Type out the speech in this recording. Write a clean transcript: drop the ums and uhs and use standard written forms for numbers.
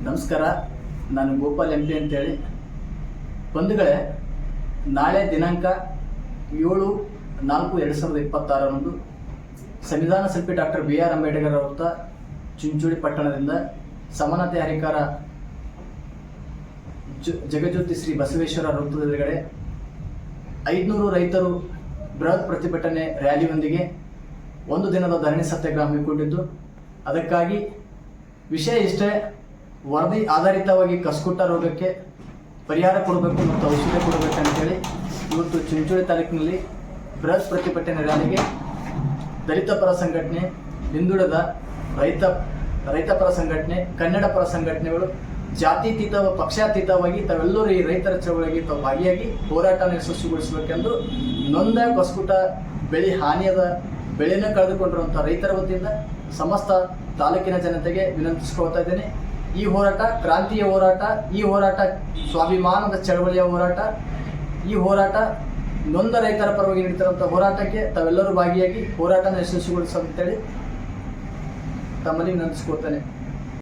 ನಮಸ್ಕಾರ, ನಾನು ಗೋಪಾಲ್ MP ಅಂತೇಳಿ. ಬಂಧುಗಳೇ, ನಾಳೆ ದಿನಾಂಕ 7/4/2026 ಸಂವಿಧಾನ ಶಿಲ್ಪಿ ಡಾಕ್ಟರ್ BR ಅಂಬೇಡ್ಕರ್ ವೃತ್ತ, ಚಿಂಚೋಳಿ ಪಟ್ಟಣದಿಂದ ಸಮಾನತೆ ಹರಿಕಾರ ಜಗಜ್ಯೋತಿ ಶ್ರೀ ಬಸವೇಶ್ವರ ವೃತ್ತದ ಎದುರುಗಡೆ 500 ರೈತರು ಬೃಹತ್ ಪ್ರತಿಭಟನೆ ರ್ಯಾಲಿಯೊಂದಿಗೆ ಒಂದು ದಿನದ ಧರಣಿ ಸತ್ಯಾಗ್ರಹ ಹಮ್ಮಿಕೊಂಡಿದ್ದು, ಅದಕ್ಕಾಗಿ ವಿಷಯ ಇಷ್ಟೇ: ವರದಿ ಆಧಾರಿತವಾಗಿ ಕಸ್ಕುಟ್ಟ ರೋಗಕ್ಕೆ ಪರಿಹಾರ ಕೊಡಬೇಕು ಮತ್ತು ಔಷಧಿ ಕೊಡಬೇಕು ಅಂತೇಳಿ ಇವತ್ತು ಚಿಂಚೋಳಿ ತಾಲೂಕಿನಲ್ಲಿ ಬೃಹತ್ ಪ್ರತಿಭಟನೆ ರ್ಯಾಲಿಗೆ ದಲಿತ ಪರ ಸಂಘಟನೆ, ಹಿಂದುಳಿದ ರೈತ ಪರ ಸಂಘಟನೆ, ಕನ್ನಡ ಪರ ಸಂಘಟನೆಗಳು ಜಾತ್ಯತೀತ ಪಕ್ಷಾತೀತವಾಗಿ ತಾವೆಲ್ಲರೂ ಈ ರೈತರ ಚಳವಳಿಗೆ ತಾವು ಭಾಗಿಯಾಗಿ ಹೋರಾಟನ ಯಶಸ್ವಿಗೊಳಿಸಬೇಕೆಂದು ನೊಂದ ಕಸ್ಕುಟ ಬೆಳೆಯನ್ನು ಕಳೆದುಕೊಂಡಿರುವಂಥ ರೈತರ ವತಿಯಿಂದ ಸಮಸ್ತ ತಾಲೂಕಿನ ಜನತೆಗೆ ವಿನಂತಿಸಿಕೊಳ್ತಾ ಇದ್ದೇನೆ. ಈ ಹೋರಾಟ ಕ್ರಾಂತಿಯ ಹೋರಾಟ, ಈ ಹೋರಾಟ ಸ್ವಾಭಿಮಾನದ ಚಳವಳಿಯ ಹೋರಾಟ, ಈ ಹೋರಾಟ ನೊಂದ ರೈತರ ಪರವಾಗಿ ನಡೀತಿರುವಂಥ ಹೋರಾಟಕ್ಕೆ ತಾವೆಲ್ಲರೂ ಭಾಗಿಯಾಗಿ ಹೋರಾಟನ ಯಶಸ್ವಿಗೊಳಿಸುವಂತೇಳಿ ತಮ್ಮಲ್ಲಿ ವಿನಂತಿಸಿಕೊಳ್ತೇನೆ.